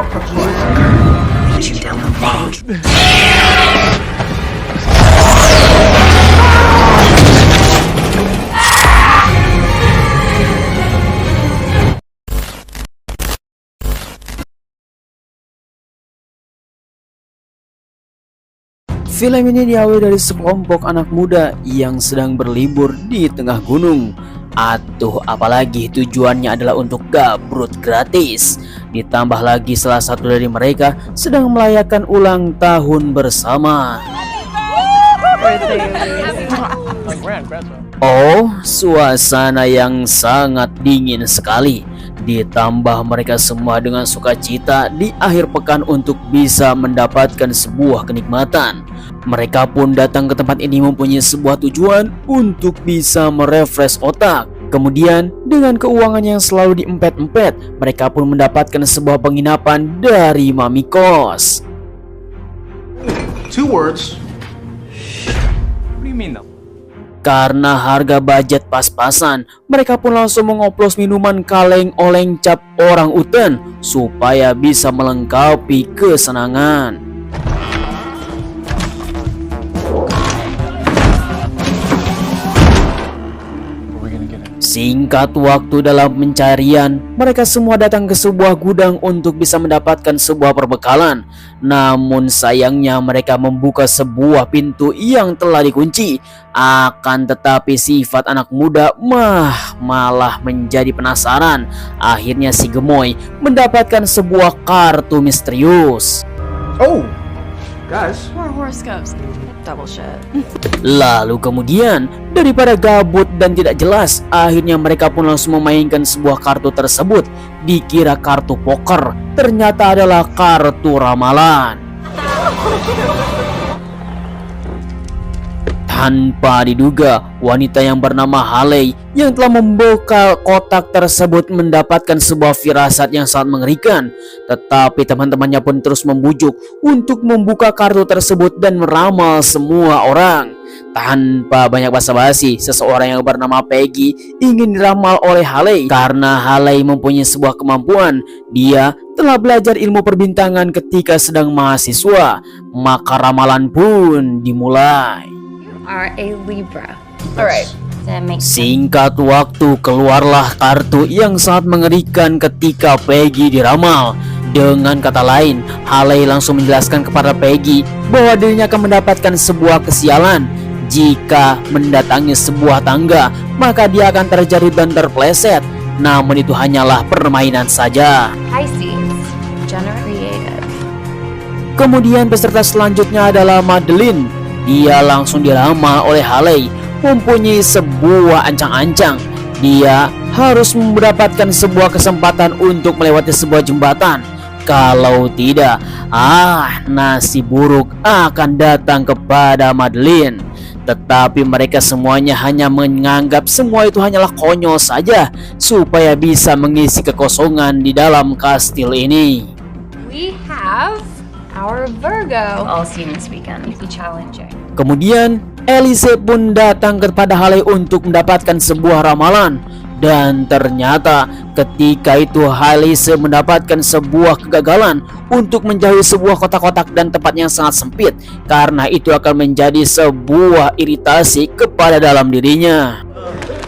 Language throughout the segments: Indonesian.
Film ini diawali dari sekelompok anak muda yang sedang berlibur di tengah gunung. Atuh, apalagi tujuannya adalah untuk gabrut gratis. Ditambah lagi salah satu dari mereka sedang merayakan ulang tahun bersama. Oh, suasana yang sangat dingin sekali. Ditambah mereka semua dengan sukacita di akhir pekan untuk bisa mendapatkan sebuah kenikmatan. Mereka pun datang ke tempat ini mempunyai sebuah tujuan untuk bisa merefresh otak. Kemudian dengan keuangan yang selalu diempet-empet, mereka pun mendapatkan sebuah penginapan dari mami kos. 2 words. What do you mean though? Karena harga budget pas-pasan, mereka pun langsung mengoplos minuman kaleng oleng cap orang utan supaya bisa melengkapi kesenangan. Singkat waktu dalam pencarian, mereka semua datang ke sebuah gudang untuk bisa mendapatkan sebuah perbekalan. Namun sayangnya mereka membuka sebuah pintu yang telah dikunci. Akan tetapi sifat anak muda malah menjadi penasaran. Akhirnya si gemoy mendapatkan sebuah kartu misterius. Oh, guys. More horoscopes. Double shit. Lalu kemudian, daripada gabut dan tidak jelas, akhirnya mereka pun langsung memainkan sebuah kartu tersebut. Dikira kartu poker, ternyata adalah kartu ramalan. Tanpa diduga, wanita yang bernama Haley yang telah membuka kotak tersebut mendapatkan sebuah firasat yang sangat mengerikan. Tetapi teman-temannya pun terus membujuk untuk membuka kartu tersebut dan meramal semua orang. Tanpa banyak basa-basi, seseorang yang bernama Peggy ingin diramal oleh Haley. Karena Haley mempunyai sebuah kemampuan, dia telah belajar ilmu perbintangan ketika sedang mahasiswa. Maka ramalan pun dimulai. Are a Libra. Alright. That makes sense. Singkat waktu, keluarlah kartu yang sangat mengerikan ketika Peggy diramal. Dengan kata lain, Haley langsung menjelaskan kepada Peggy bahwa dirinya akan mendapatkan sebuah kesialan. Jika mendatangi sebuah tangga, maka dia akan terjatuh dan terpleset. Namun itu hanyalah permainan saja. Pisces. General creative. Kemudian peserta selanjutnya adalah Madeline. Dia langsung diramal oleh Haley, mempunyai sebuah ancang-ancang. Dia harus mendapatkan sebuah kesempatan untuk melewati sebuah jembatan. Kalau tidak, nasib buruk akan datang kepada Madeline. Tetapi mereka semuanya hanya menganggap semua itu hanyalah konyol saja, supaya bisa mengisi kekosongan di dalam kastil ini. We have our Virgo. All seen this weekend. Be challenging. Kemudian Elise pun datang kepada Haley untuk mendapatkan sebuah ramalan. Dan ternyata ketika itu Elise mendapatkan sebuah kegagalan untuk menjauhi sebuah kotak-kotak dan tempat yang sangat sempit. Karena itu akan menjadi sebuah iritasi kepada dalam dirinya.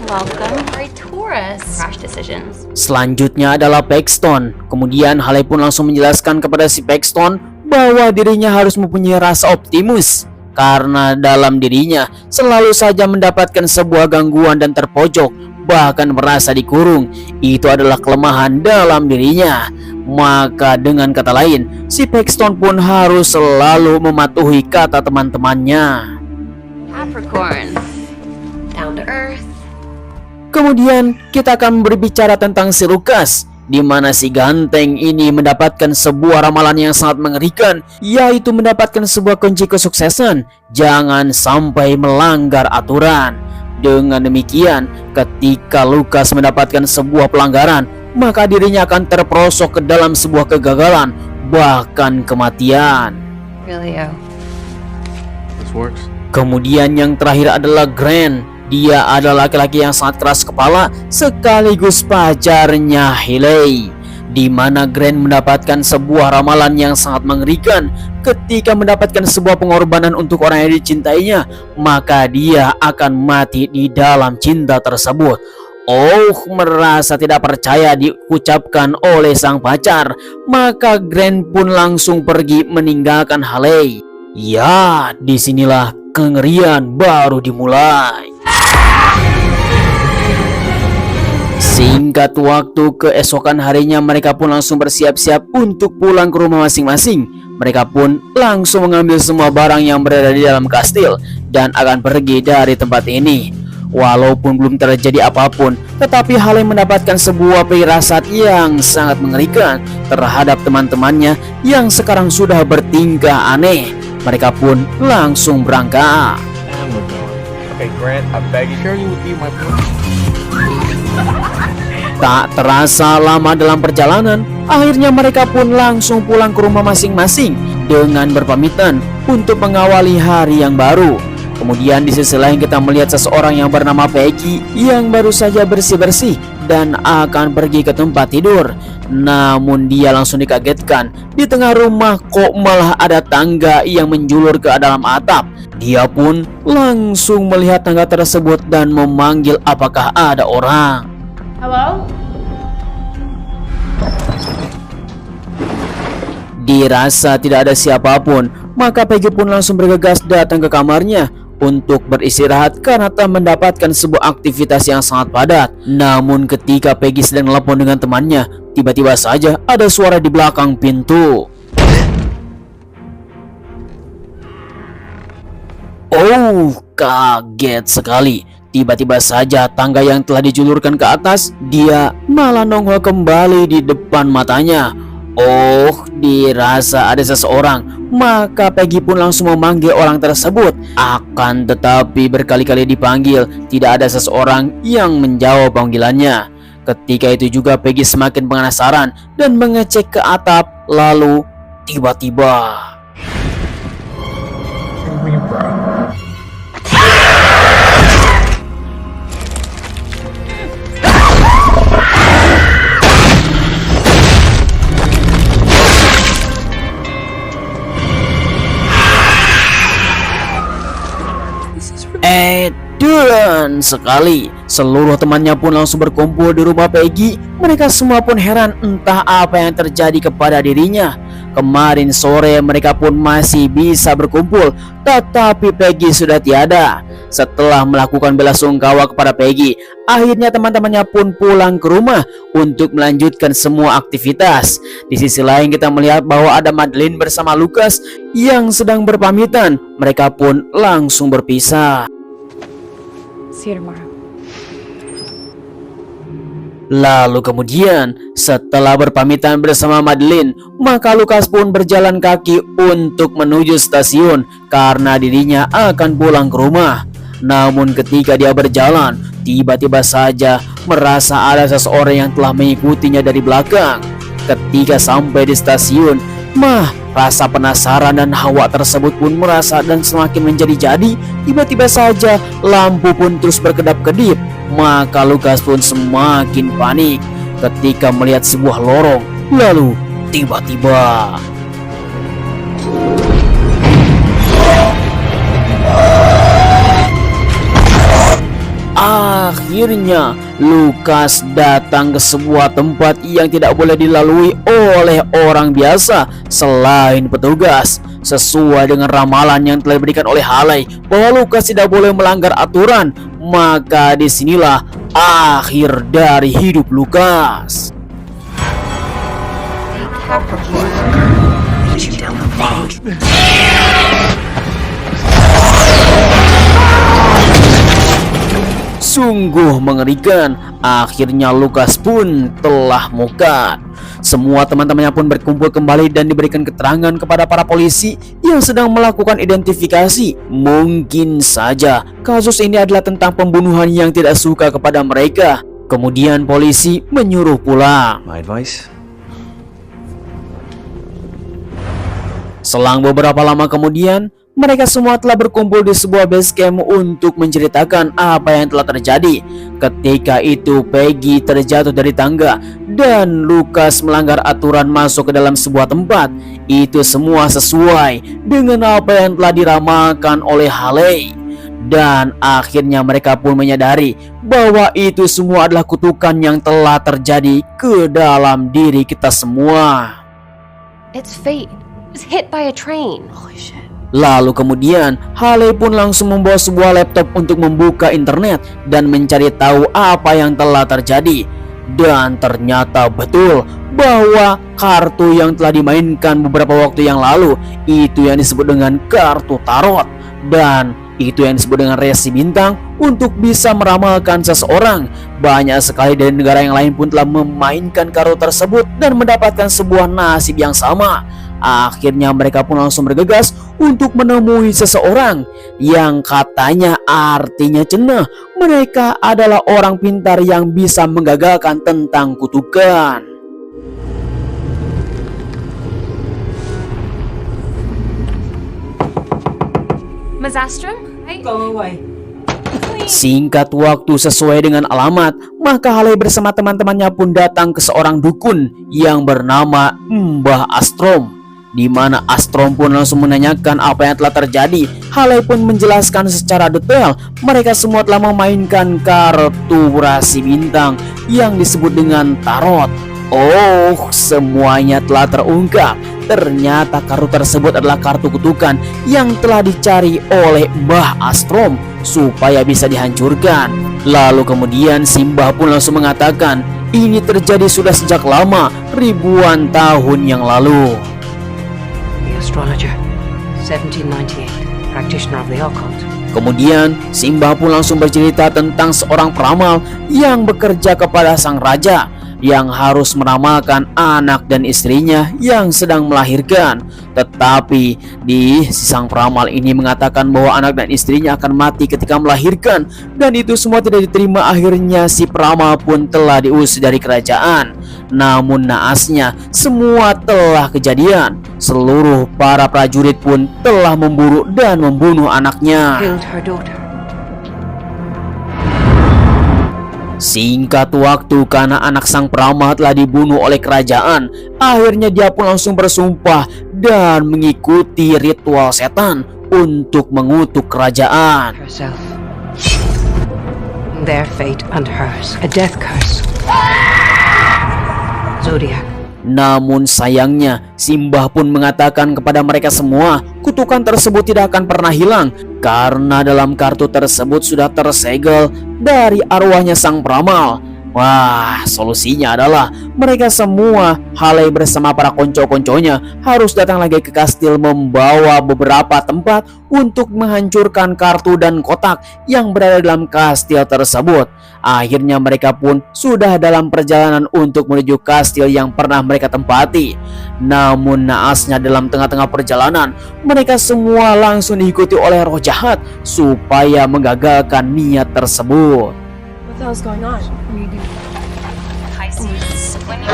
Welcome, Taurus. Rash decisions. Selanjutnya adalah Paxton. Kemudian Haley pun langsung menjelaskan kepada si Paxton bahwa dirinya harus mempunyai rasa optimus. Karena dalam dirinya selalu saja mendapatkan sebuah gangguan dan terpojok, bahkan merasa dikurung. Itu adalah kelemahan dalam dirinya. Maka dengan kata lain, si Paxton pun harus selalu mematuhi kata teman-temannya. Capricorn. Down to earth. Kemudian kita akan berbicara tentang si Lucas, di mana si ganteng ini mendapatkan sebuah ramalan yang sangat mengerikan, yaitu mendapatkan sebuah kunci kesuksesan. Jangan sampai melanggar aturan. Dengan demikian, ketika Lucas mendapatkan sebuah pelanggaran, maka dirinya akan terperosok ke dalam sebuah kegagalan, bahkan kematian. Really? This works. Kemudian yang terakhir adalah Grant. Dia adalah laki-laki yang sangat keras kepala sekaligus pacarnya Haley. di mana Grant mendapatkan sebuah ramalan yang sangat mengerikan. Ketika mendapatkan sebuah pengorbanan untuk orang yang dicintainya, maka dia akan mati di dalam cinta tersebut. Oh, merasa tidak percaya diucapkan oleh sang pacar, maka Grant pun langsung pergi meninggalkan Haley. Ya, disinilah kengerian baru dimulai. Singkat waktu, keesokan harinya mereka pun langsung bersiap-siap untuk pulang ke rumah masing-masing. Mereka pun langsung mengambil semua barang yang berada di dalam kastil dan akan pergi dari tempat ini. Walaupun belum terjadi apapun, tetapi Haley mendapatkan sebuah firasat yang sangat mengerikan terhadap teman-temannya yang sekarang sudah bertingkah aneh. Mereka pun langsung berangkat. And we're going. Okay, Grant, I beg you, sure you would be my friend. Tak terasa lama dalam perjalanan, akhirnya mereka pun langsung pulang ke rumah masing-masing dengan berpamitan untuk mengawali hari yang baru. Kemudian di sisi lain kita melihat seseorang yang bernama Peggy yang baru saja bersih-bersih dan akan pergi ke tempat tidur. Namun dia langsung dikagetkan, di tengah rumah kok malah ada tangga yang menjulur ke dalam atap. Dia pun langsung melihat tangga tersebut dan memanggil apakah ada orang. Hello? Dirasa tidak ada siapapun, maka Peggy pun langsung bergegas datang ke kamarnya untuk beristirahat karena telah mendapatkan sebuah aktivitas yang sangat padat. Namun ketika Peggy sedang telepon dengan temannya, tiba-tiba saja ada suara di belakang pintu. Oh, kaget sekali. Tiba-tiba saja tangga yang telah dijulurkan ke atas, dia malah nongol kembali di depan matanya. Oh, dirasa ada seseorang, maka Peggy pun langsung memanggil orang tersebut. Akan tetapi berkali-kali dipanggil, tidak ada seseorang yang menjawab panggilannya. Ketika itu juga Peggy semakin penasaran dan mengecek ke atap. Lalu tiba-tiba dan sekali seluruh temannya pun langsung berkumpul di rumah Peggy. Mereka semua pun heran entah apa yang terjadi kepada dirinya. Kemarin sore mereka pun masih bisa berkumpul, tetapi Peggy sudah tiada. Setelah melakukan belasungkawa kepada Peggy, akhirnya teman-temannya pun pulang ke rumah untuk melanjutkan semua aktivitas. Di sisi lain kita melihat bahwa ada Madeline bersama Lucas yang sedang berpamitan. Mereka pun langsung berpisah. See you tomorrow. Lalu kemudian setelah berpamitan bersama Madeline, maka Lucas pun berjalan kaki untuk menuju stasiun karena dirinya akan pulang ke rumah. Namun ketika dia berjalan, tiba-tiba saja merasa ada seseorang yang telah mengikutinya dari belakang. Ketika sampai di stasiun, rasa penasaran dan hawa tersebut pun merasa dan semakin menjadi-jadi. Tiba-tiba saja lampu pun terus berkedap-kedip. Maka Lucas pun semakin panik ketika melihat sebuah lorong. Lalu tiba-tiba akhirnya Lucas datang ke sebuah tempat yang tidak boleh dilalui oleh orang biasa selain petugas. Sesuai dengan ramalan yang telah diberikan oleh Haley bahwa Lucas tidak boleh melanggar aturan, maka disinilah akhir dari hidup Lucas. Sungguh mengerikan. Akhirnya Lucas pun telah mokat. Semua teman-temannya pun berkumpul kembali dan diberikan keterangan kepada para polisi yang sedang melakukan identifikasi. Mungkin saja kasus ini adalah tentang pembunuhan yang tidak suka kepada mereka. Kemudian polisi menyuruh pulang. My advice? Selang beberapa lama kemudian, mereka semua telah berkumpul di sebuah base camp untuk menceritakan apa yang telah terjadi. Ketika itu Peggy terjatuh dari tangga dan Lucas melanggar aturan masuk ke dalam sebuah tempat. Itu semua sesuai dengan apa yang telah diramalkan oleh Haley. Dan akhirnya mereka pun menyadari bahwa itu semua adalah kutukan yang telah terjadi ke dalam diri kita semua. It's fate. It was hit by a train. Holy shit. Lalu kemudian Haley pun langsung membawa sebuah laptop untuk membuka internet dan mencari tahu apa yang telah terjadi. Dan ternyata betul bahwa kartu yang telah dimainkan beberapa waktu yang lalu itu yang disebut dengan kartu tarot. Dan itu yang disebut dengan resi bintang untuk bisa meramalkan seseorang. Banyak sekali dari negara yang lain pun telah memainkan kartu tersebut dan mendapatkan sebuah nasib yang sama. Akhirnya mereka pun langsung bergegas untuk menemui seseorang yang katanya artinya cenah. Mereka adalah orang pintar yang bisa menggagalkan tentang kutukan. Ms. Astrom? Go away. Singkat waktu sesuai dengan alamat, maka Haley bersama teman-temannya pun datang ke seorang dukun yang bernama Mbah Astrom. Di mana Astrom pun langsung menanyakan apa yang telah terjadi. Haley pun menjelaskan secara detail mereka semua telah memainkan kartu rasi bintang yang disebut dengan tarot. Oh, semuanya telah terungkap. Ternyata kartu tersebut adalah kartu kutukan yang telah dicari oleh Mbah Astrom supaya bisa dihancurkan. Lalu kemudian si Mbah pun langsung mengatakan ini terjadi sudah sejak lama, ribuan tahun yang lalu. The astrologer, 1798, practitioner of the occult. Kemudian Simba pun langsung bercerita tentang seorang peramal yang bekerja kepada sang raja yang harus meramalkan anak dan istrinya yang sedang melahirkan. Tetapi si sang peramal ini mengatakan bahwa anak dan istrinya akan mati ketika melahirkan, dan itu semua tidak diterima. Akhirnya si peramal pun telah diusir dari kerajaan. Namun naasnya semua telah kejadian. Seluruh para prajurit pun telah memburu dan membunuh anaknya. Killed her daughter. Singkat waktu karena anak sang peramal telah dibunuh oleh kerajaan, akhirnya dia pun langsung bersumpah dan mengikuti ritual setan untuk mengutuk kerajaan. Herself. Their fate and hers. A death curse. Zodiac. Namun sayangnya Simbah pun mengatakan kepada mereka semua kutukan tersebut tidak akan pernah hilang karena dalam kartu tersebut sudah tersegel dari arwahnya sang peramal. Wah, solusinya adalah mereka semua, Haley bersama para konco-konconya, harus datang lagi ke kastil membawa beberapa tempat untuk menghancurkan kartu dan kotak yang berada dalam kastil tersebut. Akhirnya mereka pun sudah dalam perjalanan untuk menuju kastil yang pernah mereka tempati. Namun naasnya dalam tengah-tengah perjalanan, mereka semua langsung diikuti oleh roh jahat supaya menggagalkan niat tersebut. What the hell's going on? Pisces, when you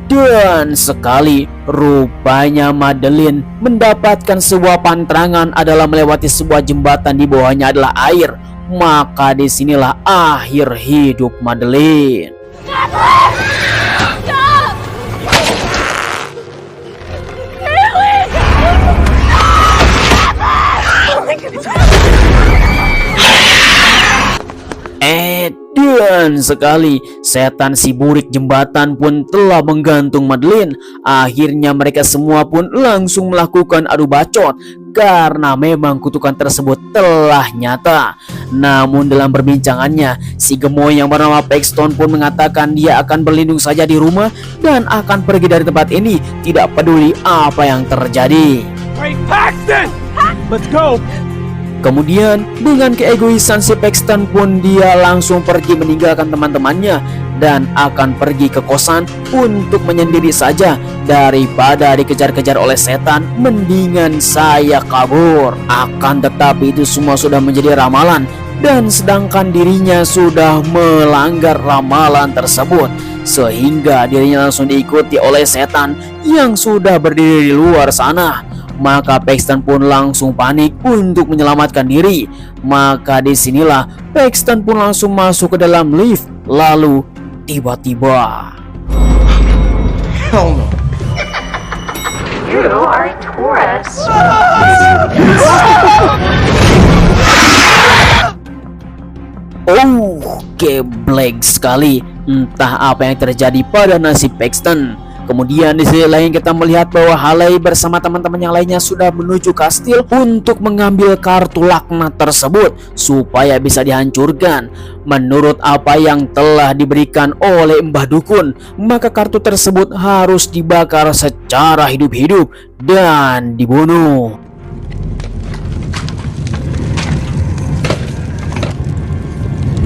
Dan sekali rupanya Madeline mendapatkan sebuah pantangan adalah melewati sebuah jembatan, di bawahnya adalah air. Maka disinilah akhir hidup Madeline. Dan sekali setan si burik jembatan pun telah menggantung Madeline. Akhirnya mereka semua pun langsung melakukan adu bacot karena memang kutukan tersebut telah nyata. Namun dalam perbincangannya, si gemoy yang bernama Paxton pun mengatakan dia akan berlindung saja di rumah dan akan pergi dari tempat ini, tidak peduli apa yang terjadi. Wait, Paxton! Let's go! Kemudian dengan keegoisan si Paxton pun dia langsung pergi meninggalkan teman-temannya dan akan pergi ke kosan untuk menyendiri saja. Daripada dikejar-kejar oleh setan, mendingan saya kabur. Akan tetapi itu semua sudah menjadi ramalan dan sedangkan dirinya sudah melanggar ramalan tersebut, sehingga dirinya langsung diikuti oleh setan yang sudah berdiri di luar sana. Maka Paxton pun langsung panik untuk menyelamatkan diri. Maka disinilah Paxton pun langsung masuk ke dalam lift. Lalu tiba-tiba Hell no. You are a tourist. Geblek sekali. Entah apa yang terjadi pada nasib Paxton. Kemudian di sisi lain kita melihat bahwa Haley bersama teman-teman yang lainnya sudah menuju kastil untuk mengambil kartu laknat tersebut supaya bisa dihancurkan. Menurut apa yang telah diberikan oleh Mbah Dukun, maka kartu tersebut harus dibakar secara hidup-hidup dan dibunuh.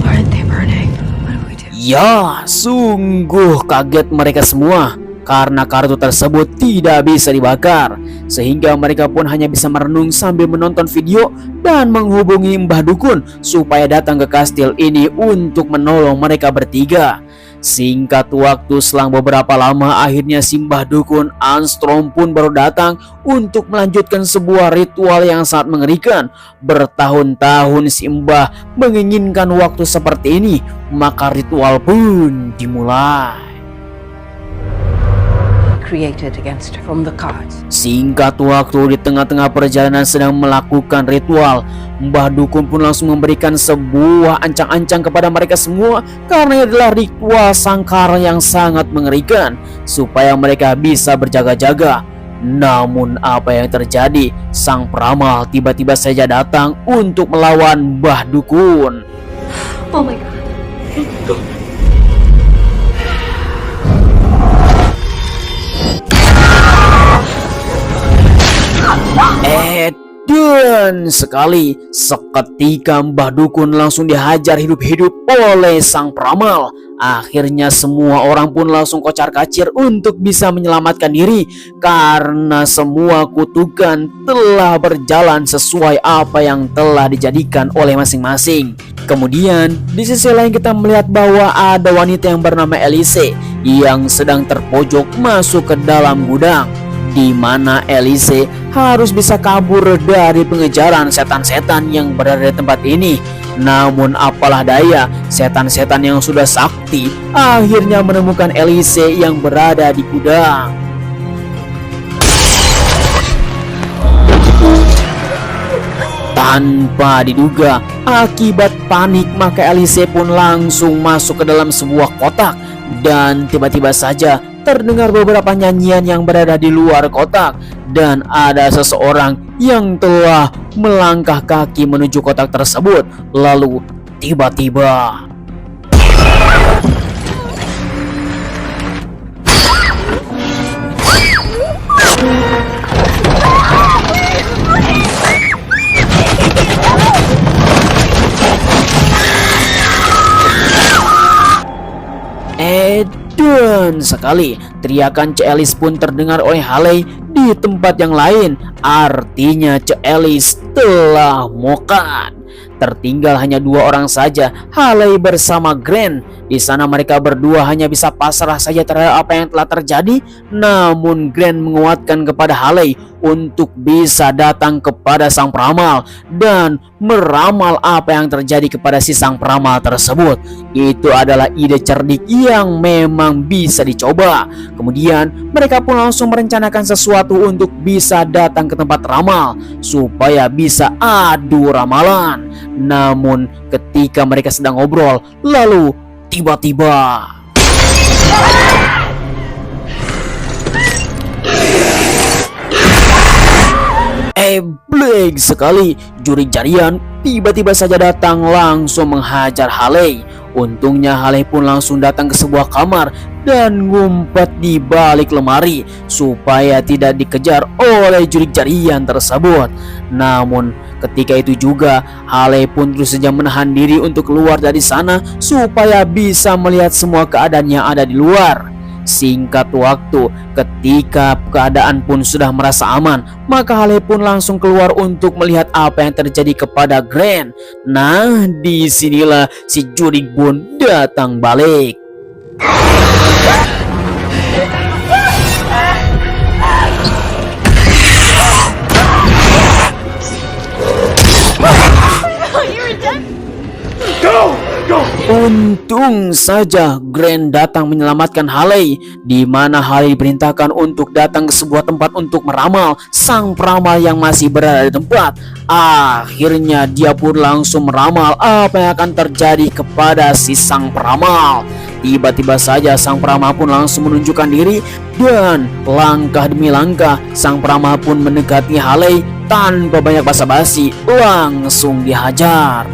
Aren't they burning? What do we do? Ya, sungguh kaget mereka semua karena kartu tersebut tidak bisa dibakar, sehingga mereka pun hanya bisa merenung sambil menonton video dan menghubungi Mbah Dukun supaya datang ke kastil ini untuk menolong mereka bertiga. Singkat waktu selang beberapa lama, akhirnya si Mbah Dukun Armstrong pun baru datang untuk melanjutkan sebuah ritual yang sangat mengerikan. Bertahun-tahun si Mbah menginginkan waktu seperti ini, maka ritual pun dimulai. Created against her from the cards. Singkat waktu di tengah-tengah perjalanan sedang melakukan ritual, Mbah Dukun pun langsung memberikan sebuah ancang-ancang kepada mereka semua karena ini adalah ritual sangkar yang sangat mengerikan supaya mereka bisa berjaga-jaga. Namun apa yang terjadi? Sang peramal tiba-tiba saja datang untuk melawan Mbah Dukun. Oh my god. Dan sekali seketika Mbah Dukun langsung dihajar hidup-hidup oleh sang peramal. Akhirnya semua orang pun langsung kocar-kacir untuk bisa menyelamatkan diri karena semua kutukan telah berjalan sesuai apa yang telah dijadikan oleh masing-masing. Kemudian di sisi lain kita melihat bahwa ada wanita yang bernama Elise yang sedang terpojok masuk ke dalam gudang, di mana Elise harus bisa kabur dari pengejaran setan-setan yang berada di tempat ini. Namun apalah daya, setan-setan yang sudah sakti akhirnya menemukan Elise yang berada di gudang. Tanpa diduga, akibat panik maka Elise pun langsung masuk ke dalam sebuah kotak. Dan tiba-tiba saja terdengar beberapa nyanyian yang berada di luar kotak. Dan ada seseorang yang telah melangkah kaki menuju kotak tersebut. Lalu tiba-tiba dan sekali teriakan Cik Alice pun terdengar oleh Haley di tempat yang lain. Artinya Cik Alice telah mokat. Tertinggal hanya dua orang saja, Haley bersama Grant. Di sana mereka berdua hanya bisa pasrah saja terhadap apa yang telah terjadi. Namun Grant menguatkan kepada Haley untuk bisa datang kepada sang peramal dan meramal apa yang terjadi kepada si sang peramal tersebut. Itu adalah ide cerdik yang memang bisa dicoba. Kemudian mereka pun langsung merencanakan sesuatu untuk bisa datang ke tempat ramal supaya bisa adu ramalan. Namun ketika mereka sedang ngobrol, lalu tiba-tiba Black sekali, juri jarian tiba-tiba saja datang langsung menghajar Haley. Untungnya Haley pun langsung datang ke sebuah kamar dan ngumpet di balik lemari supaya tidak dikejar oleh juri jarian tersebut. Namun ketika itu juga Haley pun terus saja menahan diri untuk keluar dari sana supaya bisa melihat semua keadaan yang ada di luar. Singkat waktu, ketika keadaan pun sudah merasa aman, maka Haley pun langsung keluar untuk melihat apa yang terjadi kepada Grant. Nah, disinilah si Judy pun datang balik. Untung saja Grant datang menyelamatkan Haley, di mana Haley diperintahkan untuk datang ke sebuah tempat untuk meramal sang peramal yang masih berada di tempat. Akhirnya dia pun langsung meramal apa yang akan terjadi kepada si sang peramal. Tiba-tiba saja sang peramal pun langsung menunjukkan diri, dan langkah demi langkah sang peramal pun mendekati Haley tanpa banyak basa-basi, langsung dihajar.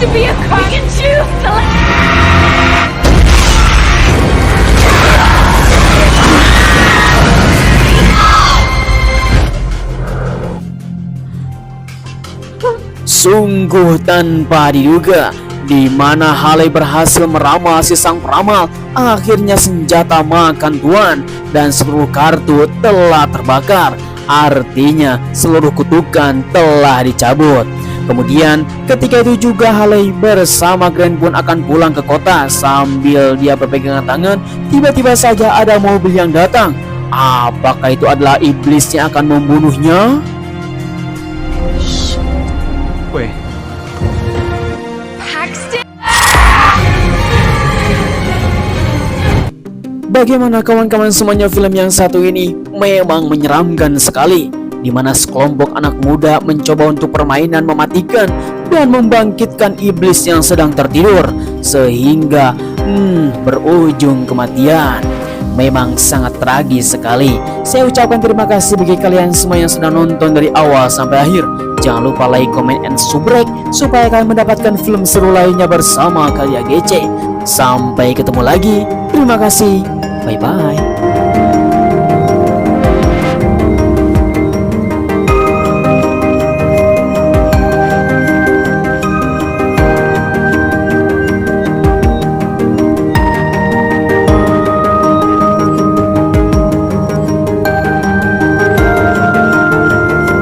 To be a car. We can choose to Sungguh tanpa diduga, di mana Haley berhasil meramal si sang peramal. Akhirnya senjata makan tuan dan seluruh kartu telah terbakar. Artinya seluruh kutukan telah dicabut. Kemudian ketika itu juga Haley bersama Grant pun akan pulang ke kota. Sambil dia berpegangan tangan, tiba-tiba saja ada mobil yang datang. Apakah itu adalah iblis yang akan membunuhnya? Wait. Paxton. Bagaimana kawan-kawan semuanya, film yang satu ini memang menyeramkan sekali, di mana sekelompok anak muda mencoba untuk permainan mematikan dan membangkitkan iblis yang sedang tertidur, sehingga berujung kematian. Memang sangat tragis sekali. Saya ucapkan terima kasih bagi kalian semua yang sudah nonton dari awal sampai akhir. Jangan lupa like, comment, and subscribe supaya kalian mendapatkan film seru lainnya bersama Karya GC. Sampai ketemu lagi. Terima kasih. Bye-bye.